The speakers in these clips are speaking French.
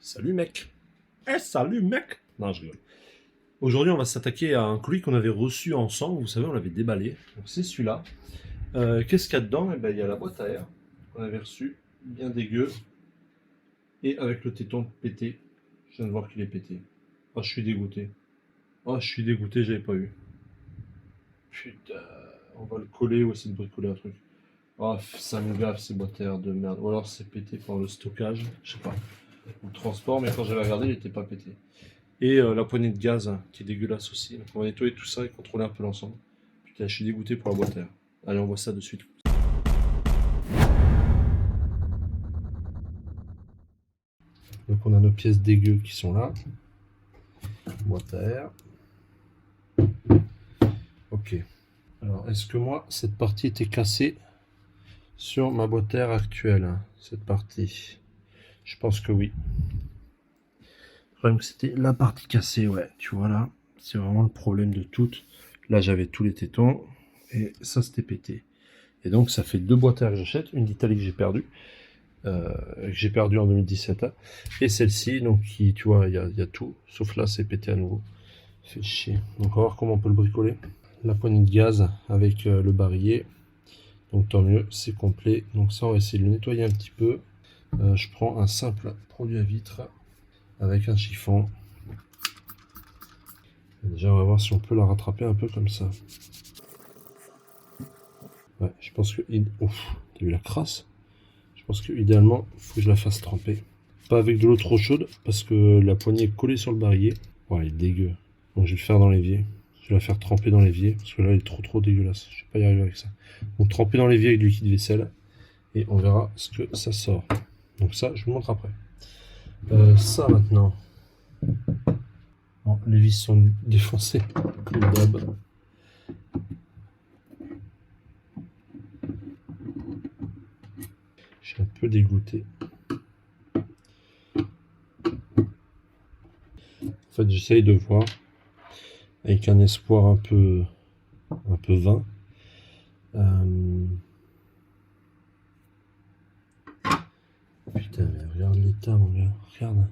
Salut mec. Salut mec. Non, je rigole. Aujourd'hui, on va s'attaquer à un colis qu'on avait reçu ensemble. Vous savez, on l'avait déballé. Donc c'est celui-là. Qu'est-ce qu'il y a dedans? Eh ben, il y a la boîte à air qu'on avait reçue, bien dégueu, et avec le téton pété. Je viens de voir qu'il est pété. Oh, je suis dégoûté. Oh, je suis dégoûté, j'avais pas eu. Putain, on va le coller ou essayer de bricoler un truc. Oh, ça me gaffe ces boîtes à air de merde. Ou alors c'est pété par le stockage, je sais pas. Ou le transport, mais quand j'avais regardé, il était pas pété. Et la poignée de gaz hein, qui est dégueulasse aussi. Donc on va nettoyer tout ça et contrôler un peu l'ensemble. Putain, je suis dégoûté pour la boîte à air. Allez, on voit ça de suite. Donc on a nos pièces dégueu qui sont là. Boîte à air. Ok. Alors, est-ce que moi, cette partie était cassée sur ma boîte à air actuelle cette partie? Je pense que oui. Le problème que c'était la partie cassée, ouais. Tu vois là, c'est vraiment le problème de toutes. Là, j'avais tous les tétons et ça, c'était pété. Et donc, ça fait deux boîtes à air que j'achète. Une d'Italie que j'ai perdu en 2017. Et celle-ci, donc, qui, tu vois, il y a tout. Sauf là, c'est pété à nouveau. Fait chier. Donc, on va voir comment on peut le bricoler. La poignée de gaz avec le barillet. Donc, tant mieux, c'est complet. Donc, ça, on va essayer de le nettoyer un petit peu. Je prends un simple produit à vitre avec un chiffon. Et déjà, on va voir si on peut la rattraper un peu comme ça. Ouais, je pense que... Ouf, t'as vu la crasse? Je pense que idéalement, il faut que je la fasse tremper. Pas avec de l'eau trop chaude, parce que la poignée est collée sur le barillet. Ouais, il est dégueu. Donc je vais le faire dans l'évier. Je vais la faire tremper dans l'évier, parce que là, il est trop dégueulasse. Je vais pas y arriver avec ça. Donc tremper dans l'évier avec du liquide vaisselle, et on verra ce que ça sort. Donc ça, je vous montre après. Ça maintenant. Bon, les vis sont défoncées, comme d'hab. Je suis un peu dégoûté. En fait, j'essaye de voir avec un espoir un peu vain. Putain, mais regarde l'état, mon gars. Regarde.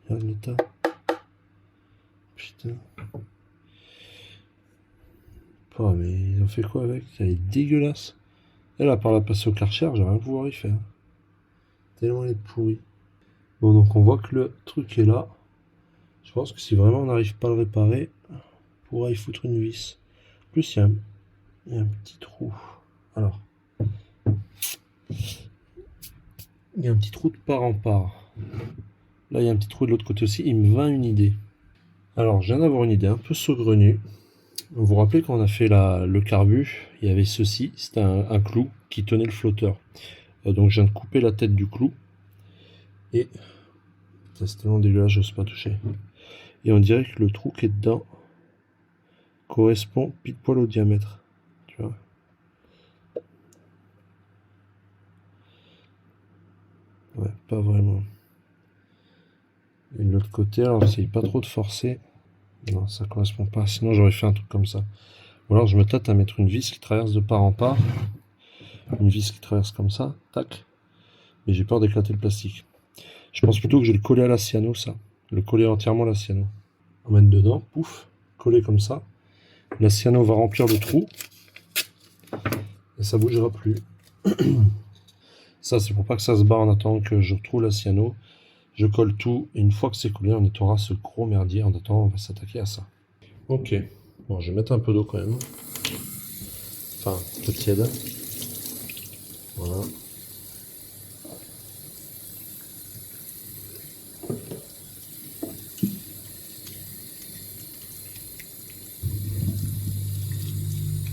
Regarde l'état. Putain. Oh, mais ils ont fait quoi avec? Elle est dégueulasse. Elle, à part la passer au Karcher, j'ai rien pouvoir y faire. Tellement elle est pourrie. Bon, donc on voit que le truc est là. Je pense que si vraiment on n'arrive pas à le réparer, on pourra y foutre une vis. En plus, il y a un petit trou. Alors. Il y a un petit trou de part en part. Là, il y a un petit trou de l'autre côté aussi. Il me vint une idée. Alors, je viens d'avoir une idée un peu saugrenue. Vous vous rappelez quand on a fait le carbu, il y avait ceci, c'était un clou qui tenait le flotteur. Donc je viens de couper la tête du clou. Et c'est tellement dégueulasse, j'ose pas toucher. Et on dirait que le trou qui est dedans correspond pile poil au diamètre. Tu vois. Ouais, pas vraiment. Et de l'autre côté, alors j'essaye pas trop de forcer. Non, ça correspond pas. Sinon j'aurais fait un truc comme ça. Ou alors je me tâte à mettre une vis qui traverse de part en part. Une vis qui traverse comme ça, tac. Mais j'ai peur d'éclater le plastique. Je pense plutôt que je vais le coller à la cyano, ça. Le coller entièrement à la cyano. On va mettre dedans, pouf, coller comme ça. La cyano va remplir le trou. Et ça bougera plus. Ça, c'est pour pas que ça se barre en attendant que je retrouve la cyano. Je colle tout. Et une fois que c'est collé, on nettoiera ce gros merdier. En attendant, on va s'attaquer à ça. Ok. Bon, je vais mettre un peu d'eau quand même. Enfin, un peu tiède. Voilà.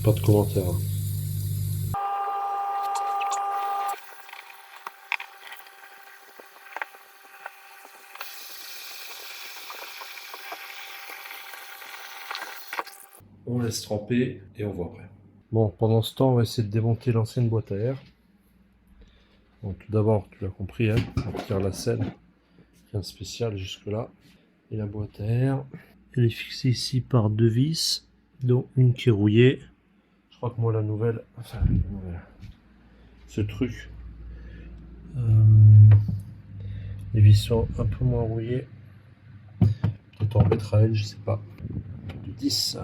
Pas de commentaires. On laisse tremper et on voit après. Bon, pendant ce temps, on va essayer de démonter l'ancienne boîte à air. Donc tout d'abord, tu l'as compris, hein, on retire la selle. Rien de spécial jusque là. Et la boîte à air, elle est fixée ici par deux vis, dont une qui est rouillée. Je crois que moi la nouvelle, ce truc, Les vis sont un peu moins rouillées. Peut-être en Betrael, je sais pas. De 10.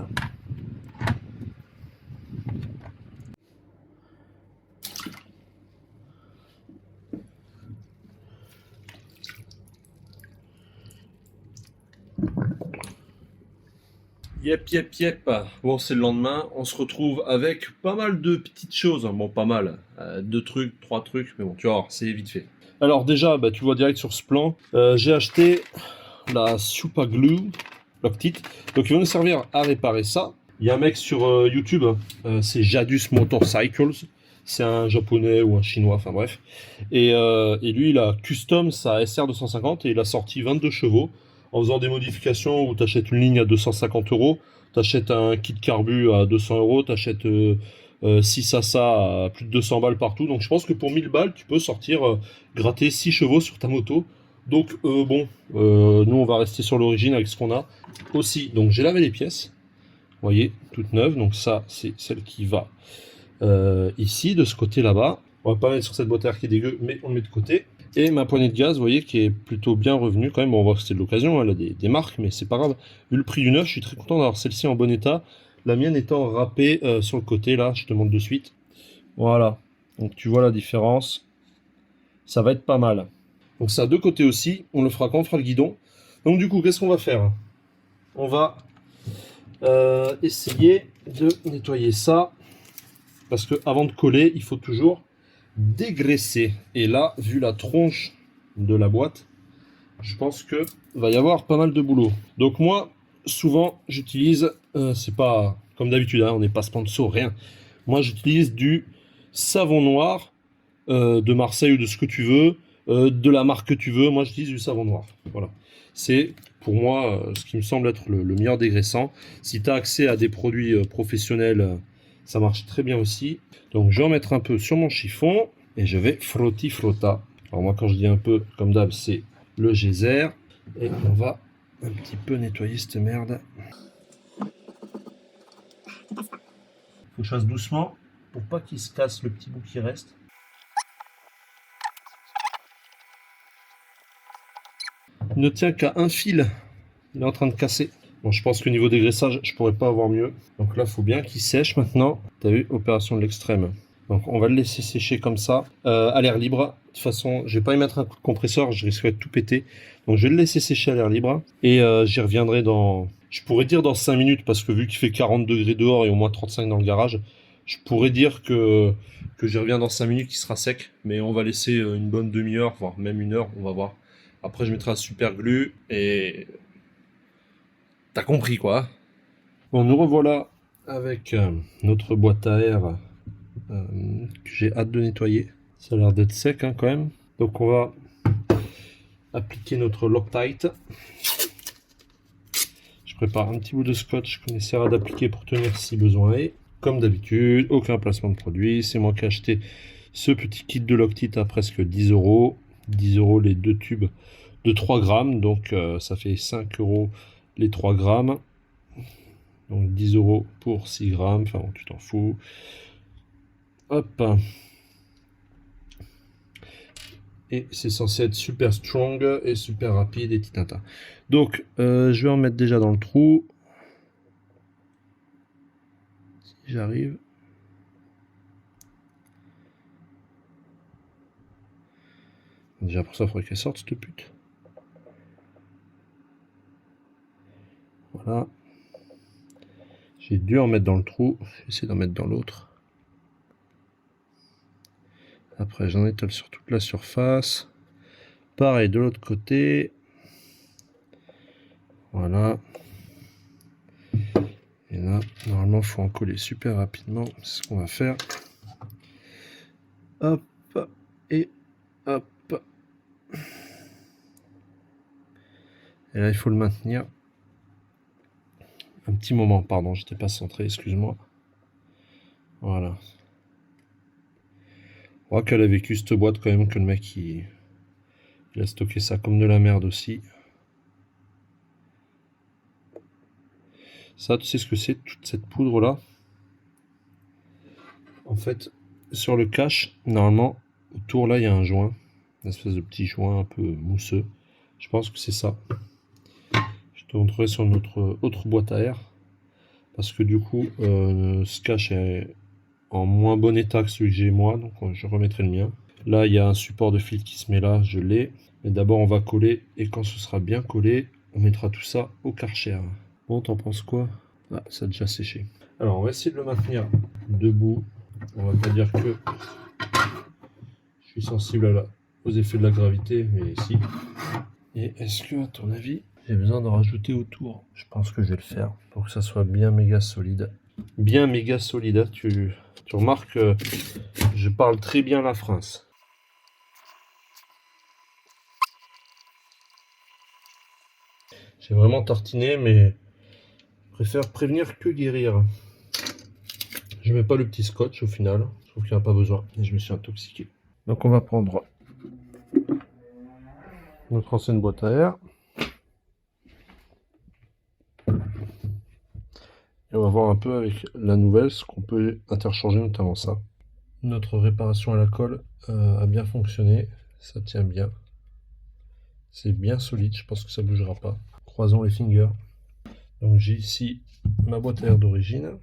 Yep. Bon, c'est le lendemain. On se retrouve avec pas mal de petites choses. Bon, pas mal. 2 trucs, 3 trucs. Mais bon, tu vois, c'est vite fait. Alors déjà, bah, tu vois direct sur ce plan, j'ai acheté la Super Glue Loctite. Donc il va nous servir à réparer ça. Il y a un mec sur YouTube, c'est Jadus Motorcycles. C'est un japonais ou un chinois, enfin bref. Et lui, il a custom sa SR 250 et il a sorti 22 chevaux en faisant des modifications où tu achètes une ligne à 250 euros, tu achètes un kit carbu à 200 euros, tu achètes 6 à plus de 200 balles partout. Donc je pense que pour 1000 balles, tu peux sortir gratter 6 chevaux sur ta moto. Donc nous on va rester sur l'origine avec ce qu'on a aussi. Donc j'ai lavé les pièces, vous voyez, toutes neuves. Donc ça c'est celle qui va ici, de ce côté là-bas. On va pas mettre sur cette boîte à air qui est dégueu, mais on le met de côté. Et ma poignée de gaz, vous voyez, qui est plutôt bien revenue quand même. Bon, on voit que c'était de l'occasion, elle a des marques, mais c'est pas grave. Vu le prix du neuf, je suis très content d'avoir celle-ci en bon état. La mienne étant râpée sur le côté, là, je te montre de suite. Voilà. Donc tu vois la différence. Ça va être pas mal. Donc ça, de côté aussi, on le fera quand on fera le guidon. Donc du coup, qu'est-ce qu'on va faire? On va essayer de nettoyer ça. Parce que avant de coller, il faut toujours dégraisser. Et là, vu la tronche de la boîte, je pense que va y avoir pas mal de boulot. Donc moi, souvent, j'utilise, c'est pas comme d'habitude, hein, on n'est pas sponsor, rien. Moi, j'utilise du savon noir de Marseille ou de ce que tu veux, de la marque que tu veux. Moi, j'utilise du savon noir. Voilà. C'est pour moi ce qui me semble être le meilleur dégraissant. Si tu as accès à des produits professionnels, ça marche très bien aussi. Donc, je vais en mettre un peu sur mon chiffon et je vais frotta. Alors moi, quand je dis un peu, comme d'hab, c'est le geyser. Et on va un petit peu nettoyer cette merde. Faut que je fasse doucement pour pas qu'il se casse le petit bout qui reste. Il ne tient qu'à un fil. Il est en train de casser. Bon, je pense qu'au niveau dégraissage, je pourrais pas avoir mieux. Donc là, il faut bien qu'il sèche maintenant. T'as vu, opération de l'extrême. Donc on va le laisser sécher comme ça, à l'air libre. De toute façon, je vais pas y mettre un coup de compresseur, je risquerais de tout péter. Donc je vais le laisser sécher à l'air libre. Et j'y reviendrai dans... Je pourrais dire dans 5 minutes, parce que vu qu'il fait 40 degrés dehors et au moins 35 dans le garage, je pourrais dire que j'y reviens dans 5 minutes, qu'il sera sec. Mais on va laisser une bonne demi-heure, voire même 1 heure, on va voir. Après, je mettrai un super glue et... T'as compris quoi. Bon, nous revoilà avec notre boîte à air que j'ai hâte de nettoyer. Ça a l'air d'être sec hein, quand même. Donc on va appliquer notre Loctite. Je prépare un petit bout de scotch qu'on essaiera d'appliquer pour tenir si besoin est. Comme d'habitude, aucun placement de produit. C'est moi qui ai acheté ce petit kit de Loctite à presque 10 euros. 10 euros les 2 tubes de 3 grammes. Donc ça fait 5 euros les 3 grammes. Donc 10 euros pour 6 grammes. Enfin bon, tu t'en fous. Hop. Et c'est censé être super strong et super rapide et titata. Donc je vais en mettre déjà dans le trou. Si j'arrive. Déjà pour ça, il faudrait qu'elle sorte cette pute. Voilà. J'ai dû en mettre dans le trou. J'essaie d'en mettre dans l'autre. Après, j'en étale sur toute la surface. Pareil de l'autre côté. Voilà. Et là, normalement, il faut en coller super rapidement. C'est ce qu'on va faire. Hop. Et hop. Et là, il faut le maintenir. Un petit moment, pardon, j'étais pas centré, excuse-moi. Voilà. On voit qu'elle a vécu cette boîte quand même, que le mec il a stocké ça comme de la merde aussi. Ça, tu sais ce que c'est, toute cette poudre là? En fait, sur le cache, normalement, autour là, il y a un joint. Une espèce de petit joint un peu mousseux. Je pense que c'est ça. Je te montrerai sur notre autre boîte à air. Parce que du coup, ce cache est en moins bon état que celui que j'ai moi. Donc je remettrai le mien. Là, il y a un support de fil qui se met là. Je l'ai. Mais d'abord, on va coller. Et quand ce sera bien collé, on mettra tout ça au Karcher. Bon, t'en penses quoi? Ah, ça a déjà séché. Alors, on va essayer de le maintenir debout. On va pas dire que je suis sensible aux effets de la gravité, mais si. Et est-ce que, à ton avis, j'ai besoin d'en rajouter autour? Je pense que je vais le faire pour que ça soit bien méga solide. Bien méga solide, hein. Tu remarques que je parle très bien la France. J'ai vraiment tartiné, mais je préfère prévenir que guérir. Je mets pas le petit scotch au final. Je trouve qu'il n'y en a pas besoin. Et je me suis intoxiqué. Donc on va prendre notre ancienne boîte à air. Et on va voir un peu avec la nouvelle ce qu'on peut interchanger, notamment ça. Notre réparation à la colle a bien fonctionné. Ça tient bien. C'est bien solide. Je pense que ça ne bougera pas. Croisons les fingers. Donc j'ai ici ma boîte à air d'origine.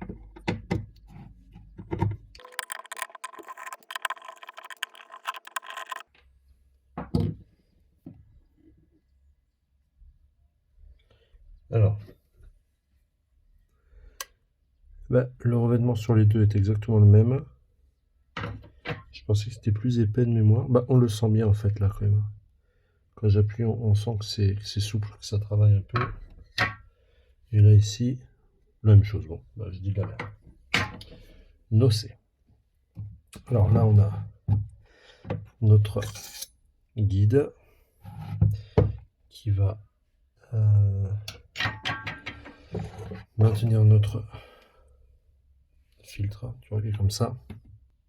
Alors, le revêtement sur les deux est exactement le même. Je pensais que c'était plus épais de mémoire. On le sent bien en fait là quand même. Quand j'appuie, on sent que c'est souple, que ça travaille un peu. Et là ici, la même chose. Bon, je dis de la merde. Nocé. Alors là, on a notre guide qui va maintenir notre filtre. Tu vois, comme ça.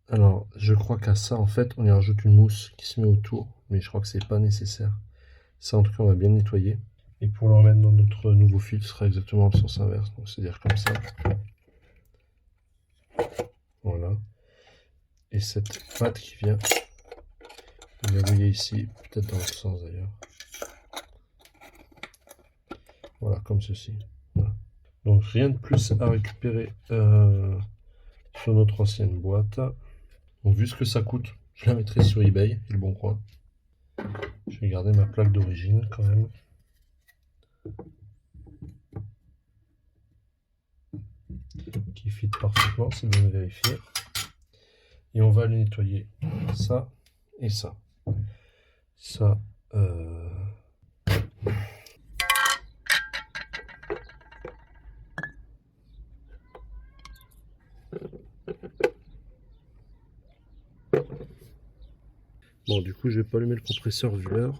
Alors, je crois qu'à ça, en fait, on y rajoute une mousse qui se met autour, mais je crois que c'est pas nécessaire. Ça, en tout cas, on va bien nettoyer. Et pour le remettre dans notre nouveau filtre, ce sera exactement le sens inverse, donc c'est-à-dire comme ça. Voilà. Et cette pâte qui vient verrouiller ici, peut-être dans l'autre sens d'ailleurs. Voilà, comme ceci. Voilà. Donc rien de plus à récupérer sur notre ancienne boîte. Donc vu ce que ça coûte, je la mettrai sur eBay et le Bon Coin. Je vais garder ma plaque d'origine quand même. Qui fit parfaitement, c'est bien de vérifier. Et on va aller nettoyer ça et ça. Ça, bon, du coup, je vais pas allumer le compresseur vu l'heure.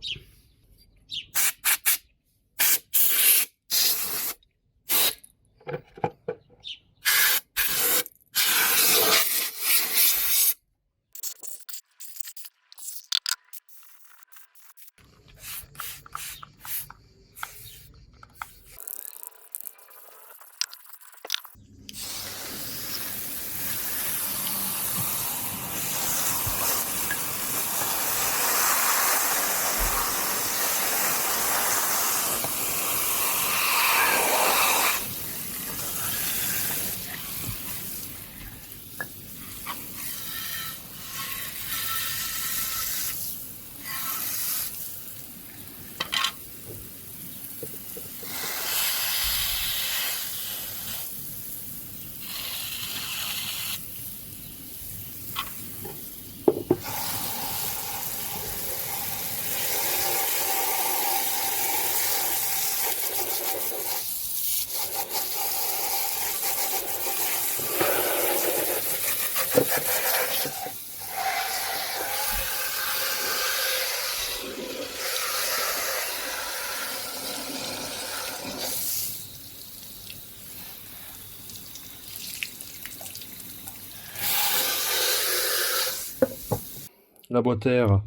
La boîte à air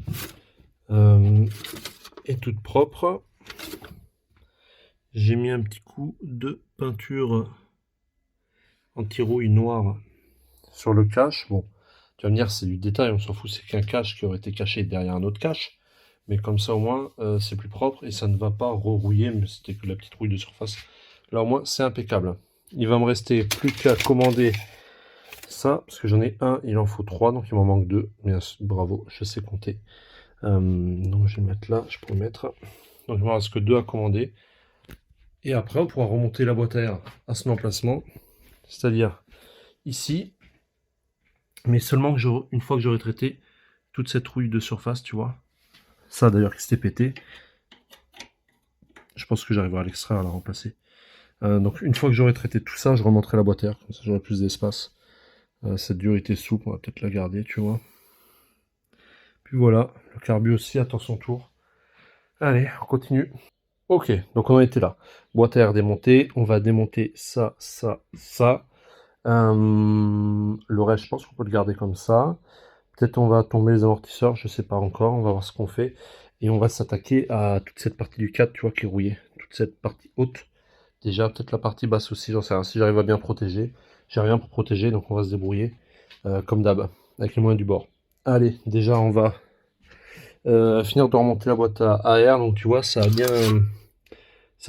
est toute propre. J'ai mis un petit coup de peinture anti-rouille noire sur le cache. Bon, tu vas me dire, c'est du détail, on s'en fout, c'est qu'un cache qui aurait été caché derrière un autre cache. Mais comme ça au moins c'est plus propre et ça ne va pas rerouiller, mais c'était que la petite rouille de surface. Là au moins c'est impeccable. Il va me rester plus qu'à commander ça, parce que j'en ai un, il en faut 3, donc il m'en manque 2. Bien, bravo, je sais compter. Donc je vais mettre là, je peux mettre. Donc il me reste que 2 à commander. Et après on pourra remonter la boîte à air à son emplacement, c'est-à-dire ici, mais seulement que une fois que j'aurai traité toute cette rouille de surface, tu vois. Ça d'ailleurs qui s'était pété. Je pense que j'arriverai à l'extraire, à la remplacer. Donc une fois que j'aurai traité tout ça, je remonterai la boîte à air, comme ça j'aurai plus d'espace. Cette durité souple, on va peut-être la garder, tu vois. Puis voilà, le carbu aussi attend son tour. Allez, on continue. Ok, donc on en était là. Boîte à air démontée, on va démonter ça, ça, ça. Le reste, je pense qu'on peut le garder comme ça. Peut-être on va tomber les amortisseurs, je sais pas encore, on va voir ce qu'on fait. Et on va s'attaquer à toute cette partie du cadre, tu vois, qui est rouillée. Toute cette partie haute. Déjà, peut-être la partie basse aussi, j'en sais rien. Si j'arrive à bien protéger. J'ai rien pour protéger, donc on va se débrouiller. Comme d'hab, avec les moyens du bord. Allez, déjà on va finir de remonter la boîte à air. Donc tu vois, ça a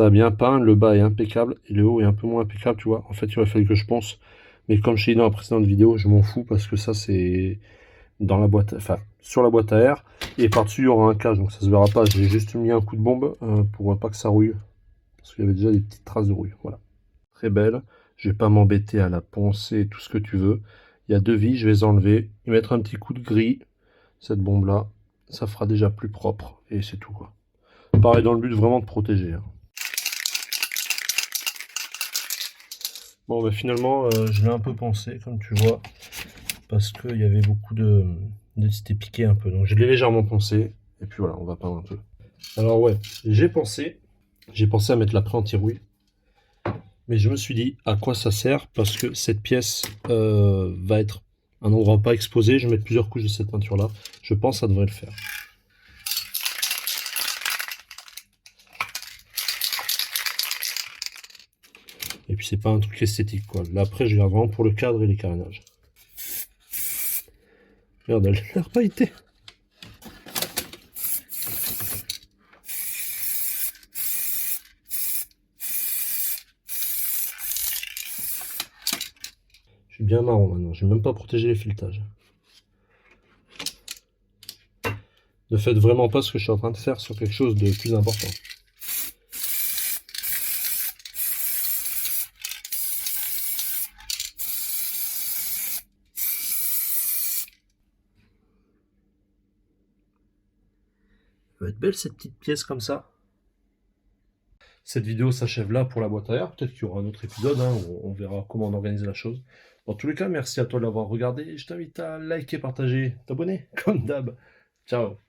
bien peint. Le bas est impeccable et le haut est un peu moins impeccable, tu vois. En fait, il aurait fallu que je ponce. Mais comme je t'ai dit dans la précédente vidéo, je m'en fous parce que ça, c'est dans la boîte, enfin, sur la boîte à air. Et par-dessus, il y aura un cache, donc ça se verra pas. J'ai juste mis un coup de bombe pour pas que ça rouille. Parce qu'il y avait déjà des petites traces de rouille. Voilà. Très belle. Je vais pas m'embêter à la poncer, tout ce que tu veux. Il y a 2 vis, je vais les enlever. Et mettre un petit coup de gris. Cette bombe-là, ça fera déjà plus propre. Et c'est tout, quoi. Pareil, dans le but vraiment de protéger. Hein. Bon, bah finalement, je l'ai un peu pensé, comme tu vois. Parce qu'il y avait beaucoup c'était piqué un peu. Donc je l'ai légèrement poncé. Et puis voilà, on va peindre un peu. Alors ouais, j'ai pensé à mettre l'après anti-rouille. Mais je me suis dit, à quoi ça sert? Parce que cette pièce va être un endroit pas exposé. Je vais mettre plusieurs couches de cette peinture-là. Je pense que ça devrait le faire. Et puis c'est pas un truc esthétique, quoi. Là après, je garde vraiment pour le cadre et les carénages. Merde, elle a l'air pailletée. Je suis bien marron maintenant. Je vais même pas protéger les filettages. Ne faites vraiment pas ce que je suis en train de faire sur quelque chose de plus important. Elle va être belle cette petite pièce comme ça. Cette vidéo s'achève là pour la boîte à air. Peut-être qu'il y aura un autre épisode hein, où on verra comment on organise la chose. Dans tous les cas, merci à toi de l'avoir regardé. Je t'invite à liker, partager, t'abonner, comme d'hab. Ciao.